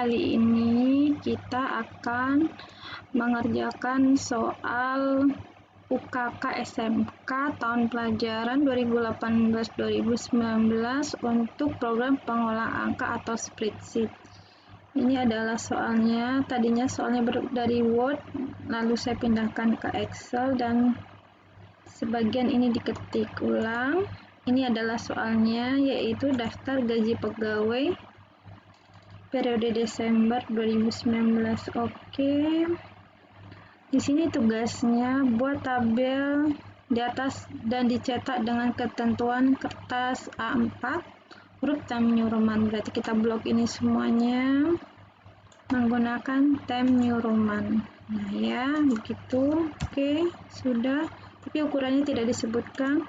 Kali ini kita akan mengerjakan soal UKK SMK tahun pelajaran 2018-2019 untuk program pengolah angka atau spreadsheet. Ini adalah soalnya, tadinya soalnya dari Word, lalu saya pindahkan ke Excel dan sebagian ini diketik ulang. Ini adalah soalnya, yaitu daftar gaji pegawai periode Desember 2019. Oke. Di sini tugasnya buat tabel di atas dan dicetak dengan ketentuan kertas A4 huruf Times New Roman. Berarti kita blok ini semuanya menggunakan Times New Roman. Nah ya, begitu. Oke, sudah. Tapi ukurannya tidak disebutkan.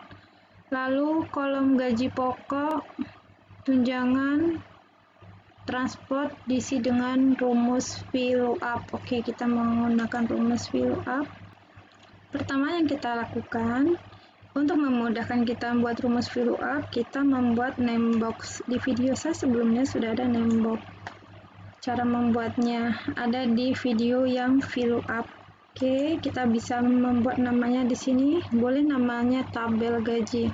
Lalu kolom gaji pokok, tunjangan, transport diisi dengan rumus fill up. Oke, kita menggunakan rumus fill up. Pertama yang kita lakukan, untuk memudahkan kita membuat rumus fill up, kita membuat name box. Di video saya sebelumnya sudah ada name box. Cara membuatnya ada di video yang fill up. Oke, kita bisa membuat namanya di sini. Boleh namanya tabel gaji.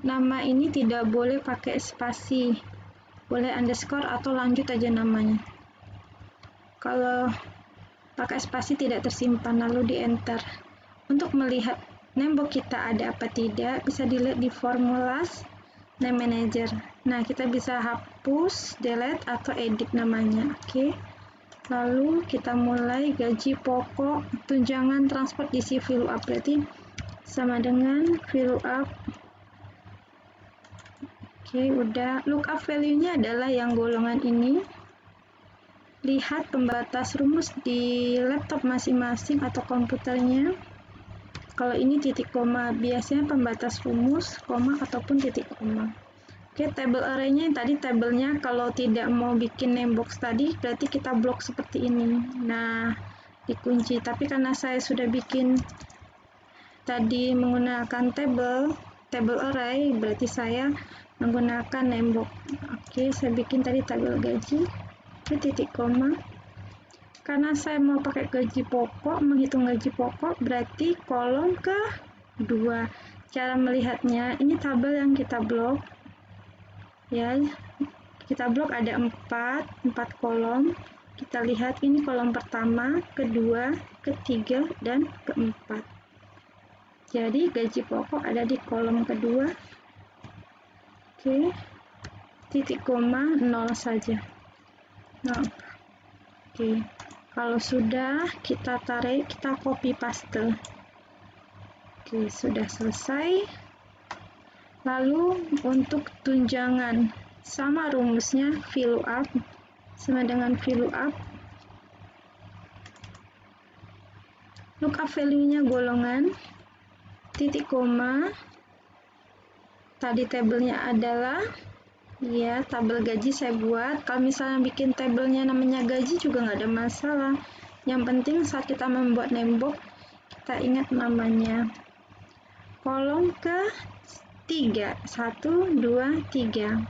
Nama ini tidak boleh pakai spasi. Boleh underscore atau lanjut aja namanya. Kalau pakai spasi tidak tersimpan, lalu di enter. Untuk melihat name box kita ada apa tidak, bisa dilihat di formulas name manager. Nah, kita bisa hapus, delete, atau edit namanya. Oke. Lalu kita mulai gaji pokok, tunjangan, transport diisi fill up. Berarti sama dengan fill up. Oke, udah. Lookup value-nya adalah yang golongan ini. Lihat pembatas rumus di laptop masing-masing atau komputernya. Kalau ini titik koma, biasanya pembatas rumus, koma, ataupun titik koma. Oke, table array-nya yang tadi tabelnya, kalau tidak mau bikin name box tadi, berarti kita blok seperti ini. Nah, dikunci. Tapi karena saya sudah bikin tadi menggunakan table array, berarti saya menggunakan name box. Oke, saya bikin tadi tabel gaji. Oke, titik koma. Karena saya mau pakai gaji pokok, menghitung gaji pokok, berarti kolom ke-2. Cara melihatnya, ini tabel yang kita blok. Ya, kita blok ada 4 kolom. Kita lihat ini kolom pertama, kedua, ketiga, dan keempat. Jadi gaji pokok ada di kolom kedua. Oke, titik koma 0 saja. Nah, oke. Kalau sudah kita tarik, kita copy paste. Oke, sudah selesai. Lalu untuk tunjangan, sama rumusnya fill up, sama dengan fill up. Lookup value-nya golongan, titik koma. Tadi tabelnya adalah, ya, tabel gaji saya buat. Kalau misalnya bikin tabelnya namanya gaji juga nggak ada masalah. Yang penting saat kita membuat name box, kita ingat namanya. Kolom ke-3, 1, 2, 3.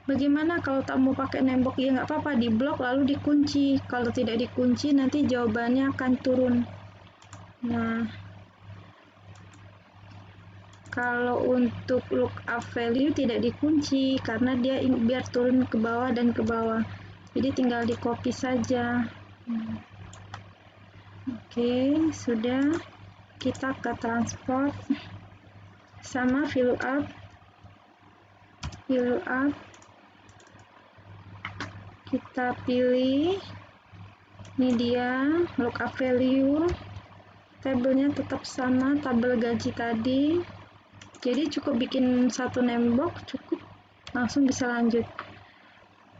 Bagaimana kalau tak mau pakai name box? Ya nggak apa-apa, di blok lalu dikunci. Kalau tidak dikunci, nanti jawabannya akan turun. Nah, kalau untuk lookup value tidak dikunci, karena dia biar turun ke bawah dan ke bawah. Jadi tinggal di copy saja. Oke, sudah. Kita ke transport sama fill up. Kita pilih, ini dia lookup value. Tabelnya tetap sama, tabel gaji tadi. Jadi cukup bikin satu name box, cukup langsung bisa lanjut.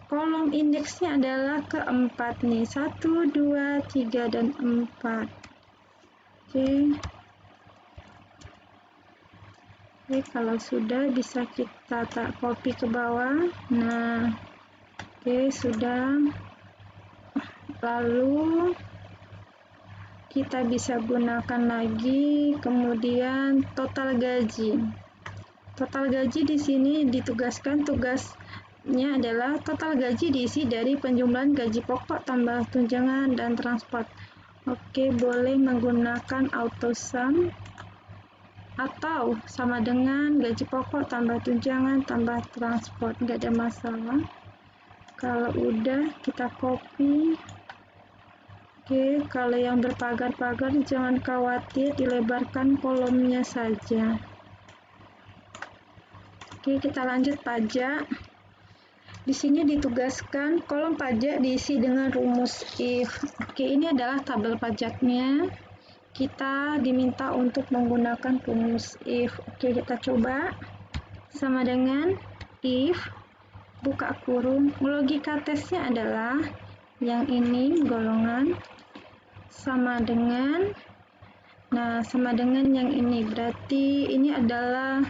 Kolom indeksnya adalah ke-4 nih, 1, 2, 3, dan 4. Oke, kalau sudah bisa kita copy ke bawah. Nah, oke, sudah. Lalu kita bisa gunakan lagi, kemudian total gaji. total gaji di sini ditugaskan, tugasnya adalah total gaji diisi dari penjumlahan gaji pokok tambah tunjangan dan transport. Oke, boleh menggunakan auto sum atau sama dengan gaji pokok tambah tunjangan tambah transport, nggak ada masalah. Kalau udah kita copy. Oke, kalau yang berpagar-pagar jangan khawatir, dilebarkan kolomnya saja. Oke, kita lanjut pajak. Di sini ditugaskan kolom pajak diisi dengan rumus if. Oke, ini adalah tabel pajaknya. Kita diminta untuk menggunakan rumus if. Oke, kita coba. Sama dengan if, buka kurung. Logika tesnya adalah yang ini golongan sama dengan, sama dengan yang ini, berarti ini adalah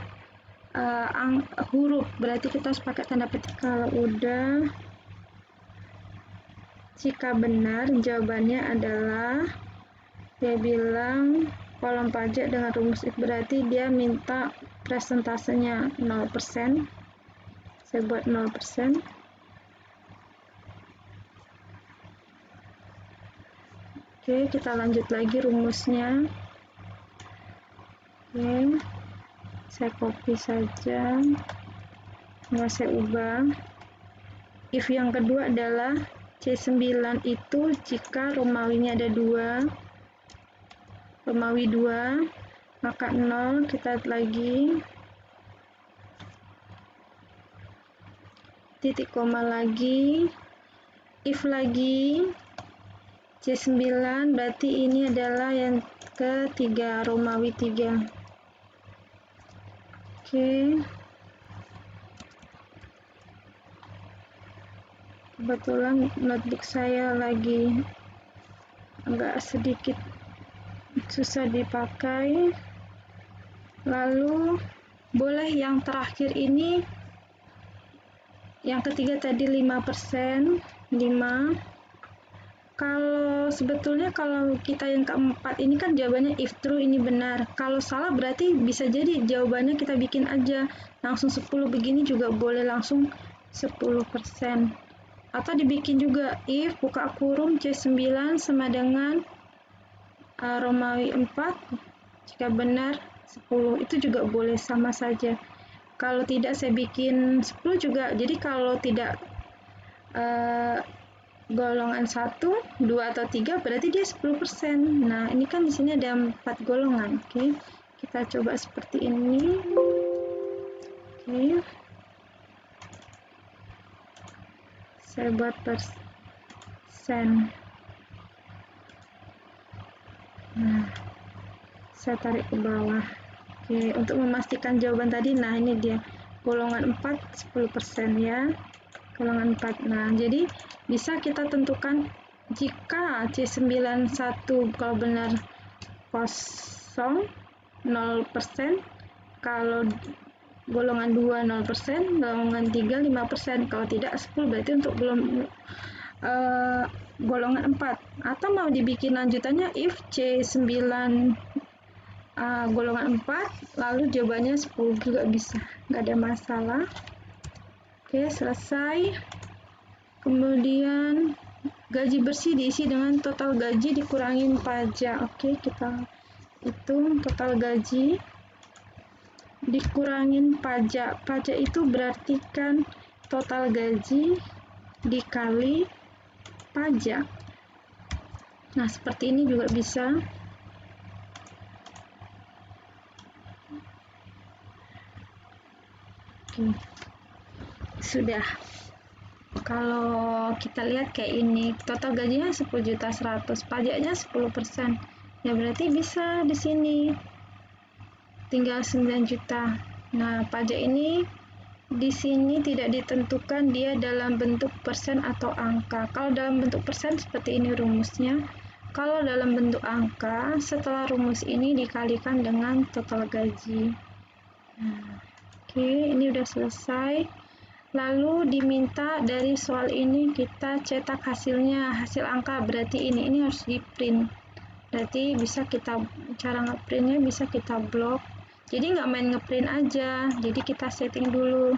huruf, berarti kita harus pakai tanda petik. Kalau udah, jika benar jawabannya adalah, dia bilang kolom pajak dengan rumus if, berarti dia minta presentasenya 0%. Saya buat 0%. Oke, kita lanjut lagi rumusnya. Oke, saya copy saja, nggak saya ubah. If yang kedua adalah C9 itu jika Romawinya ada 2, Romawi 2, maka 0, kita lagi, titik koma lagi, if lagi, C9 berarti ini adalah yang ketiga, Romawi 3. Oke. Kebetulan notebook saya lagi agak sedikit susah dipakai. Lalu boleh yang terakhir ini, yang ketiga tadi 5%, 5. Kalau sebetulnya kalau kita yang keempat ini kan jawabannya if true, ini benar. Kalau salah berarti bisa jadi jawabannya kita bikin aja langsung 10 begini juga boleh, langsung 10%. Atau dibikin juga if buka kurung C9 sama dengan Romawi 4, jika benar 10, itu juga boleh, sama saja. Kalau tidak saya bikin 10 juga, jadi kalau tidak golongan 1, 2 atau 3 berarti dia 10%. Nah, ini kan di sini ada 4 golongan. Oke. Kita coba seperti ini. Oke. Saya buat persen. Nah, saya tarik ke bawah. Oke, untuk memastikan jawaban tadi, nah ini dia. Golongan 4 10% ya. Golongan 4. Nah, jadi bisa kita tentukan jika C91 kalau benar kosong 0%, kalau golongan 2 0%, golongan 3 5%, kalau tidak 10, berarti untuk golongan 4. Atau mau dibikin lanjutannya if C9 golongan 4, lalu jawabannya 10 juga bisa, nggak ada masalah. Oke, selesai. Kemudian gaji bersih diisi dengan total gaji dikurangin pajak. Oke, kita hitung total gaji dikurangin pajak. Pajak itu berarti kan total gaji dikali pajak. Nah, seperti ini juga bisa. Oke. Sudah. Kalau kita lihat kayak ini, total gajinya 10.100.000, pajaknya 10%. Ya berarti bisa di sini. Tinggal 9 juta. Nah, pajak ini di sini tidak ditentukan dia dalam bentuk persen atau angka. Kalau dalam bentuk persen seperti ini rumusnya. Kalau dalam bentuk angka, setelah rumus ini dikalikan dengan total gaji. Nah, oke, ini udah selesai. Lalu diminta dari soal ini kita cetak hasilnya, hasil angka, berarti ini harus di print. Berarti bisa kita, cara ngeprintnya bisa kita blok Jadi nggak main ngeprint aja, jadi kita setting dulu.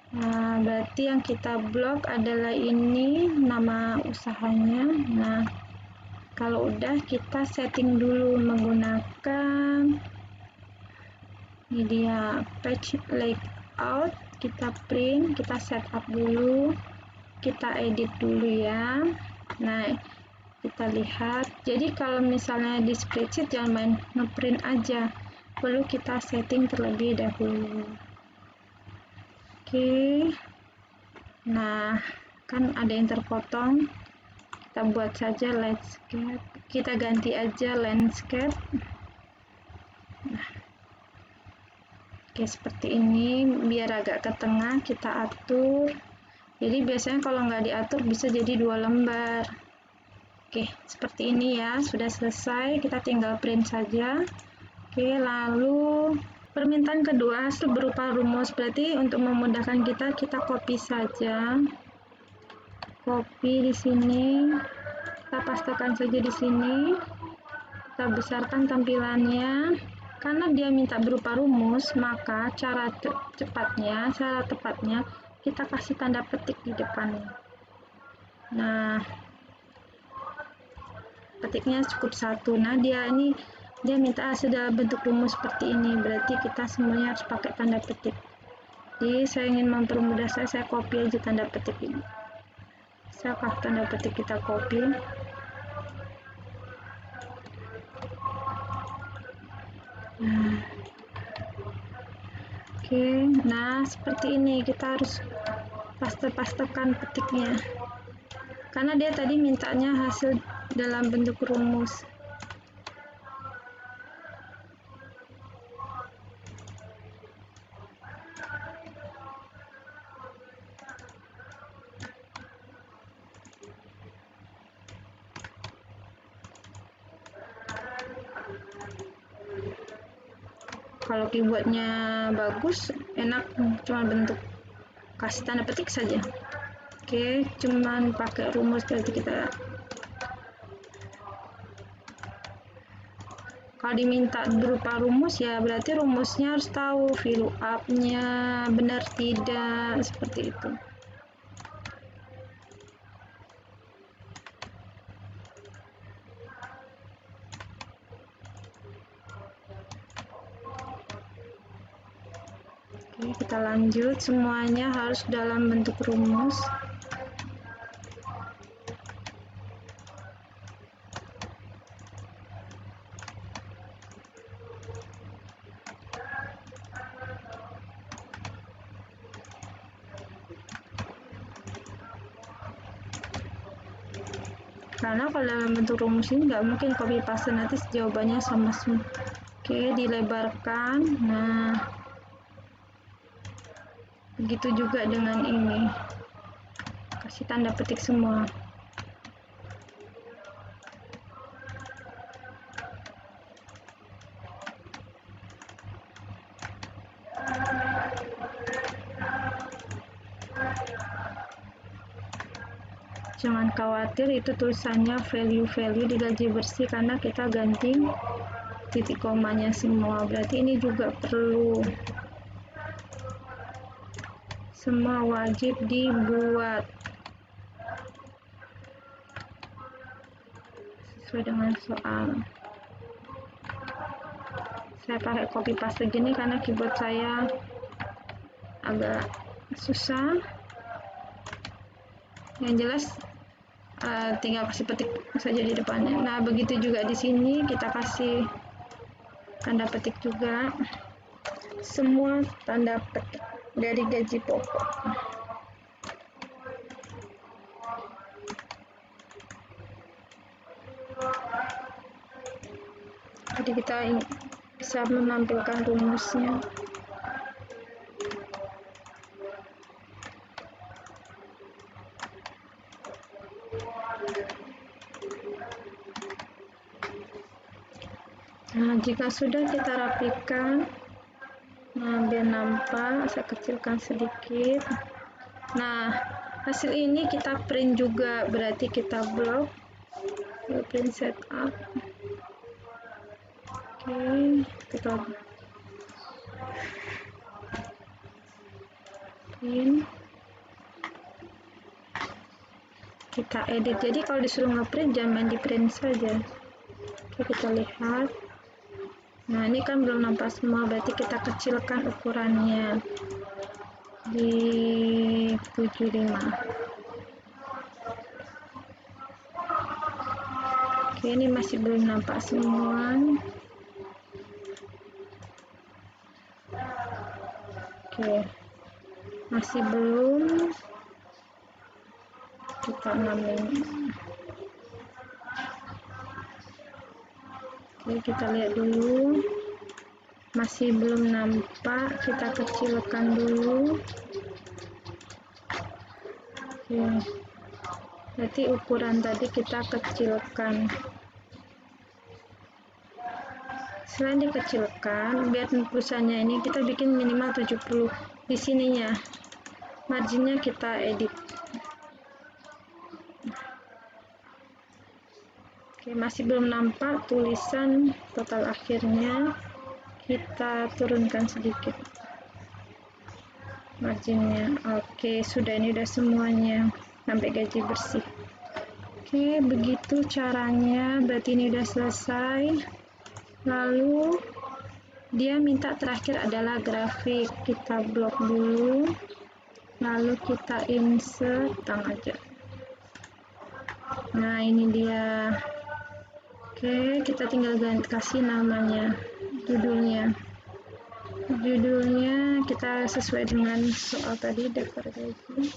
Nah, berarti yang kita blok adalah ini nama usahanya. Nah, kalau udah kita setting dulu menggunakan media page layout, kita print, kita setup dulu, kita edit dulu ya. Nah, kita lihat, jadi kalau misalnya di spreadsheet jangan main ngeprint aja, perlu kita setting terlebih dahulu. Oke, nah kan ada yang terpotong, kita buat saja landscape, kita ganti aja landscape. Nah, oke, seperti ini, biar agak ke tengah kita atur. Jadi biasanya kalau nggak diatur bisa jadi 2 lembar. Oke, seperti ini ya, sudah selesai, kita tinggal print saja. Oke, lalu permintaan kedua hasil berupa rumus, berarti untuk memudahkan kita copy saja. Copy di sini, kita pastekan saja di sini. Kita besarkan tampilannya. Karena dia minta berupa rumus, maka cara tepatnya kita kasih tanda petik di depannya. Nah, petiknya cukup 1. Nah, dia minta hasil dalam bentuk rumus seperti ini, berarti kita semuanya harus pakai tanda petik. Jadi saya ingin mempermudah, saya copy aja tanda petik ini. Saya pakai tanda petik, kita copy. Oke, nah seperti ini, kita harus pastekan petiknya. Karena dia tadi mintanya hasil dalam bentuk rumus. Kalau keyboardnya bagus, enak, cuma bentuk kasih tanda petik saja. Oke, cuman pakai rumus, berarti kita kalau diminta berupa rumus ya berarti rumusnya harus tahu VLOOKUP-nya benar tidak, seperti itu. Oke, kita lanjut, semuanya harus dalam bentuk rumus. Karena kalau dalam bentuk rumus ini nggak mungkin copy paste, nanti jawabannya sama semua. Oke, dilebarkan. Nah, begitu juga dengan ini, kasih tanda petik semua. Jangan khawatir itu tulisannya value digaji bersih karena kita ganti titik komanya semua, berarti ini juga perlu, semua wajib dibuat sesuai dengan soal. Saya pakai copy paste gini karena keyboard saya agak susah. Yang jelas tinggal kasih petik saja di depannya. Nah, begitu juga di sini kita kasih tanda petik juga, semua tanda petik dari gaji pokok. Jadi kita bisa menampilkan rumusnya. Nah, jika sudah kita rapikan, nah biar nampak, saya kecilkan sedikit. Nah, hasil ini kita print juga, berarti kita blok, print setup. Oke, kita Print. Kita edit. Jadi kalau disuruh ngeprint jangan di print saja. Oke, kita lihat. Nah, ini kan belum nampak semua, berarti kita kecilkan ukurannya di 75. Oke, ini masih belum nampak semua. Oke, masih belum. Kita ngamain. Oke, kita lihat dulu. Masih belum nampak, kita kecilkan dulu. Oke, berarti ukuran tadi kita kecilkan. Selain dikecilkan, biar tembusannya ini kita bikin minimal 70. Di sininya, marginnya kita edit. Oke, masih belum nampak tulisan total akhirnya. Kita turunkan sedikit marginnya. Oke, sudah, ini udah semuanya sampai gaji bersih. Oke, begitu caranya. Berarti ini udah selesai. Lalu dia minta terakhir adalah grafik. Kita blok dulu, lalu kita insert aja. Nah, ini dia. Oke, kita tinggal kasih namanya, judulnya kita sesuai dengan soal tadi, daftar gaji.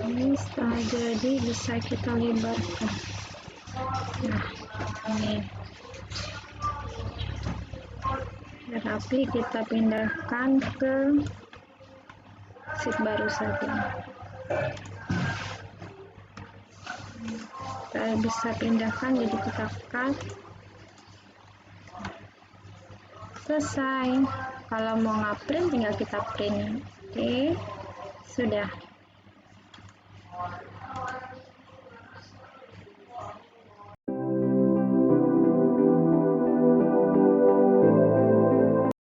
Ini setelah jadi bisa kita lebarkan. Nah, ini rapi, kita pindahkan ke sheet baru saja. Kita bisa pindahkan, jadi kita cut. Selesai. Kalau mau nge-print tinggal kita print. Oke, sudah.